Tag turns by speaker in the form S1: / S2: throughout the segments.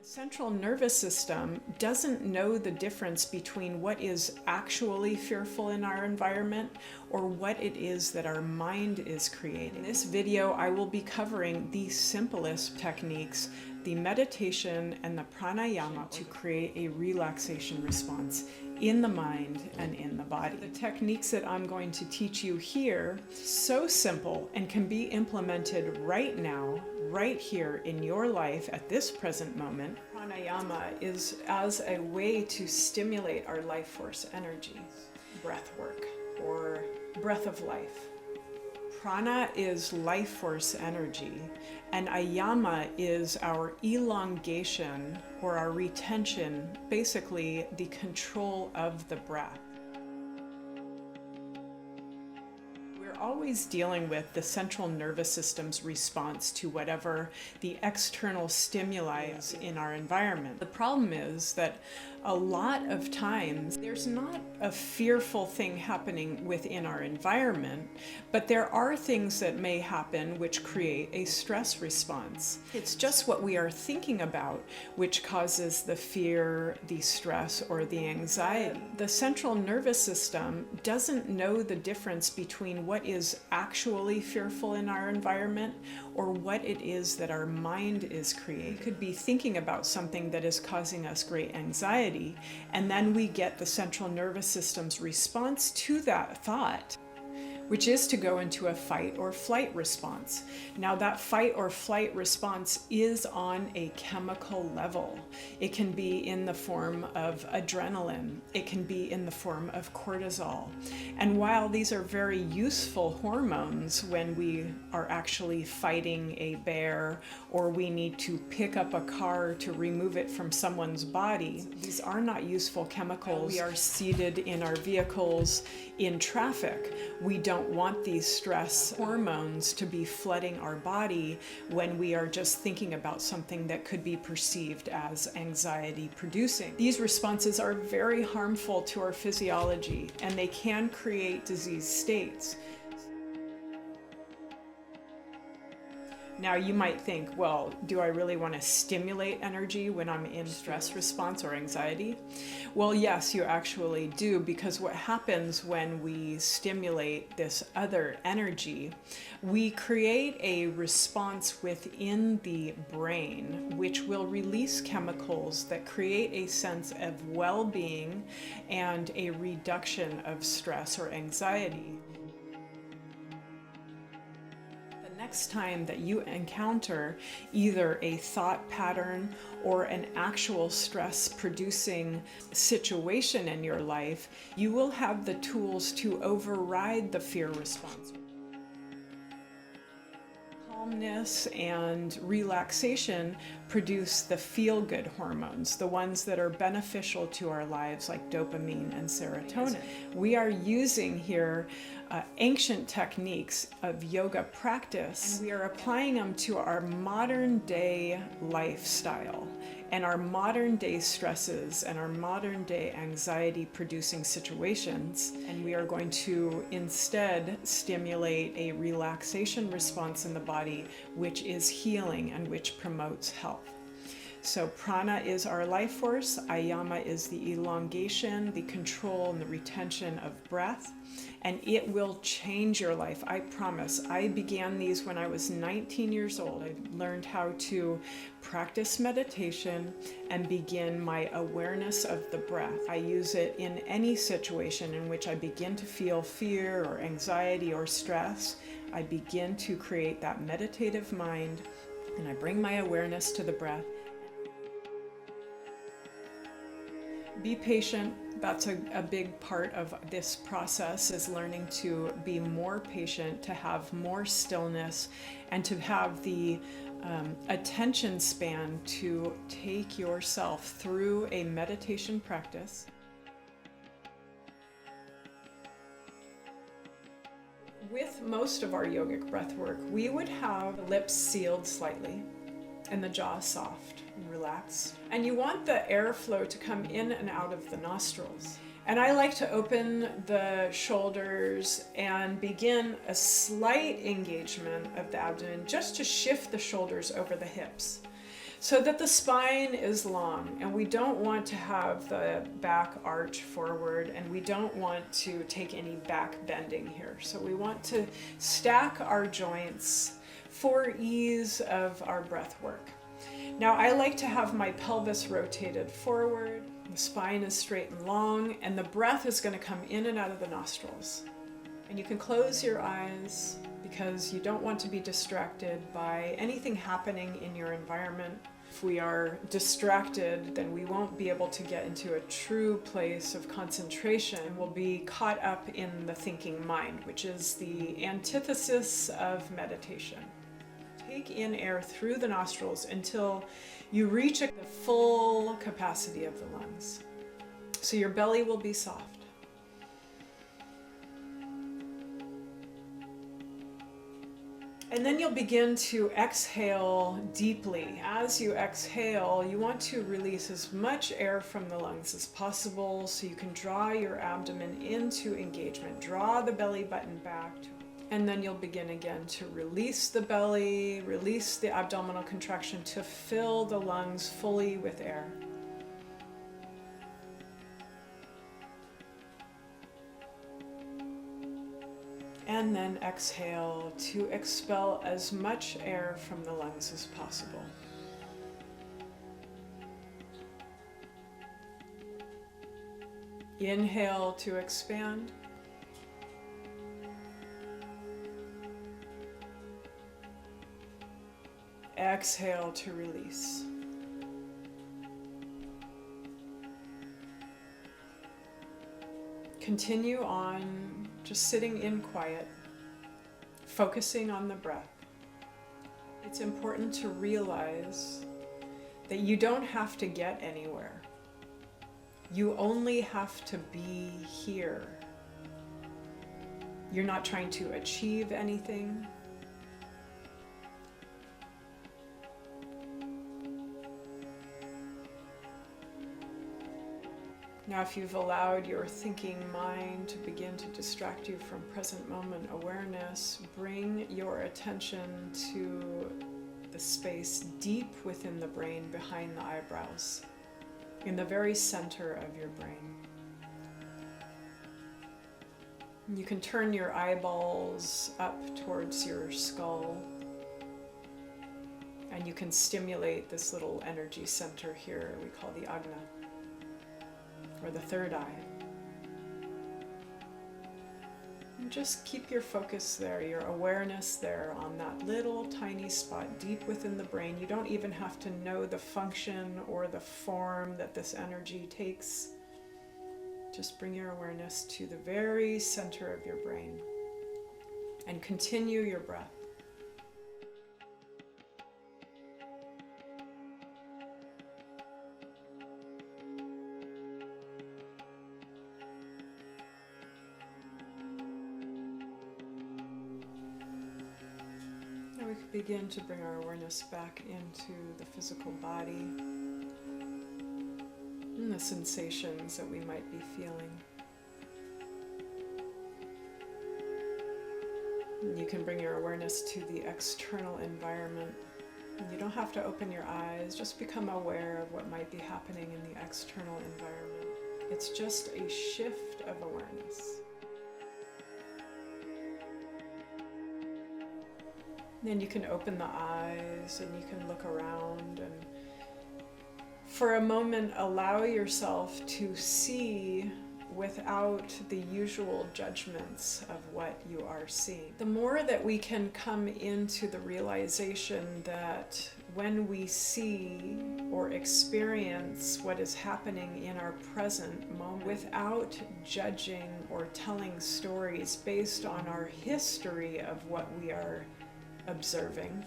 S1: The central nervous system doesn't know the difference between what is actually fearful in our environment or what it is that our mind is creating. In this video, I will be covering the simplest techniques, the meditation and the pranayama, to create a relaxation response in the mind and in the body. The techniques that I'm going to teach you here, so simple and can be implemented right now, right here in your life at this present moment. Pranayama is as a way to stimulate our life force energy, breath work, or breath of life. Prana is life force energy, and ayama is our elongation or our retention, basically the control of the breath. Always dealing with the central nervous system's response to whatever the external stimuli is in our environment. The problem is that a lot of times there's not a fearful thing happening within our environment, but there are things that may happen which create a stress response. It's just what we are thinking about which causes the fear, the stress, or the anxiety. The central nervous system doesn't know the difference between what is actually fearful in our environment or what it is that our mind is creating. We could be thinking about something that is causing us great anxiety, and then we get the central nervous system's response to that thought, which is to go into a fight or flight response. Now that fight or flight response is on a chemical level. It can be in the form of adrenaline. It can be in the form of cortisol. And while these are very useful hormones when we are actually fighting a bear or we need to pick up a car to remove it from someone's body, these are not useful chemicals. We are seated in our vehicles in traffic. We don't want these stress hormones to be flooding our body when we are just thinking about something that could be perceived as anxiety producing. These responses are very harmful to our physiology, and they can create disease states. Now you might think, well, do I really want to stimulate energy when I'm in stress response or anxiety? Well, yes, you actually do, because what happens when we stimulate this other energy, we create a response within the brain, which will release chemicals that create a sense of well-being and a reduction of stress or anxiety. Next time that you encounter either a thought pattern or an actual stress producing situation in your life, you will have the tools to override the fear response. Calmness and relaxation produce the feel-good hormones, the ones that are beneficial to our lives, like dopamine and serotonin. We are using here ancient techniques of yoga practice, and we are applying them to our modern day lifestyle and our modern day stresses and our modern day anxiety producing situations. And we are going to instead stimulate a relaxation response in the body, which is healing and which promotes health. So prana is our life force, ayama is the elongation, the control and the retention of breath, and it will change your life, I promise. I began these when I was 19 years old. I learned how to practice meditation and begin my awareness of the breath. I use it in any situation in which I begin to feel fear or anxiety or stress. I begin to create that meditative mind, and I bring my awareness to the breath. Be patient. That's a big part of this process, is learning to be more patient, to have more stillness, and to have the attention span to take yourself through a meditation practice. With most of our yogic breath work, we would have the lips sealed slightly and the jaw soft and relaxed. And you want the airflow to come in and out of the nostrils. And I like to open the shoulders and begin a slight engagement of the abdomen just to shift the shoulders over the hips. so that the spine is long, and we don't want to have the back arch forward, and we don't want to take any back bending here. So we want to stack our joints for ease of our breath work. Now I like to have my pelvis rotated forward, the spine is straight and long, and the breath is going to come in and out of the nostrils. And you can close your eyes because you don't want to be distracted by anything happening in your environment. If we are distracted, then we won't be able to get into a true place of concentration. We'll be caught up in the thinking mind, which is the antithesis of meditation. Take in air through the nostrils until you reach the full capacity of the lungs. So your belly will be soft. And then you'll begin to exhale deeply. As you exhale, you want to release as much air from the lungs as possible so you can draw your abdomen into engagement. Draw the belly button back. And then you'll begin again to release the belly, release the abdominal contraction to fill the lungs fully with air. And then exhale to expel as much air from the lungs as possible. Inhale to expand. Exhale to release. Continue on just sitting in quiet, focusing on the breath. It's important to realize that you don't have to get anywhere. You only have to be here. You're not trying to achieve anything. Now, if you've allowed your thinking mind to begin to distract you from present moment awareness, bring your attention to the space deep within the brain behind the eyebrows, in the very center of your brain. You can turn your eyeballs up towards your skull, and you can stimulate this little energy center here we call the Agna, or the third eye. And just keep your focus there, your awareness there on that little tiny spot deep within the brain. You don't even have to know the function or the form that this energy takes. Just bring your awareness to the very center of your brain and continue your breath. We could begin to bring our awareness back into the physical body and the sensations that we might be feeling. And you can bring your awareness to the external environment. And you don't have to open your eyes, just become aware of what might be happening in the external environment. It's just a shift of awareness. Then you can open the eyes and you can look around, and for a moment allow yourself to see without the usual judgments of what you are seeing. The more that we can come into the realization that when we see or experience what is happening in our present moment without judging or telling stories based on our history of what we are observing,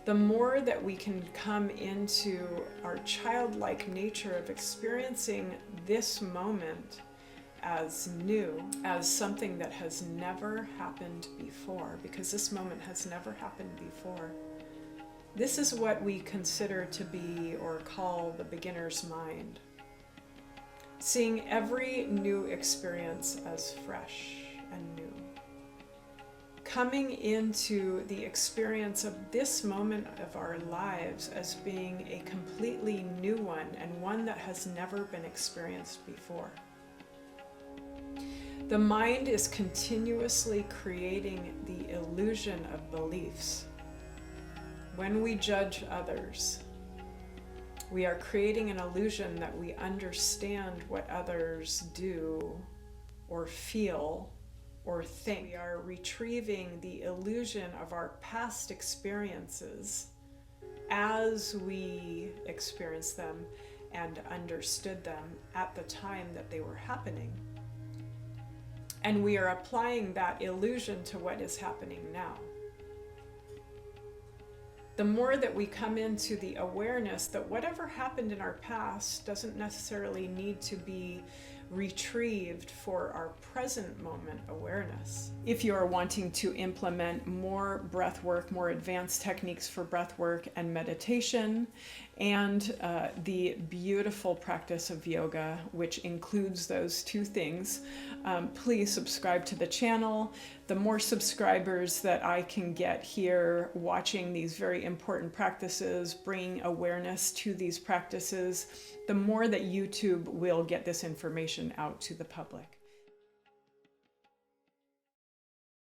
S1: the more that we can come into our childlike nature of experiencing this moment as new, as something that has never happened before, because this moment has never happened before. This is what we consider to be or call the beginner's mind. Seeing every new experience as fresh and new. coming into the experience of this moment of our lives as being a completely new one and one that has never been experienced before. The mind is continuously creating the illusion of beliefs. When we judge others, we are creating an illusion that we understand what others do or feel or think. We are retrieving the illusion of our past experiences as we experienced them and understood them at the time that they were happening. And we are applying that illusion to what is happening now. The more that we come into the awareness that whatever happened in our past doesn't necessarily need to be retrieved for our present moment awareness. If you are wanting to implement more breath work, more advanced techniques for breath work and meditation, and the beautiful practice of yoga, which includes those two things, please subscribe to the channel. The more subscribers that I can get here watching these very important practices, bringing awareness to these practices, the more that YouTube will get this information out to the public.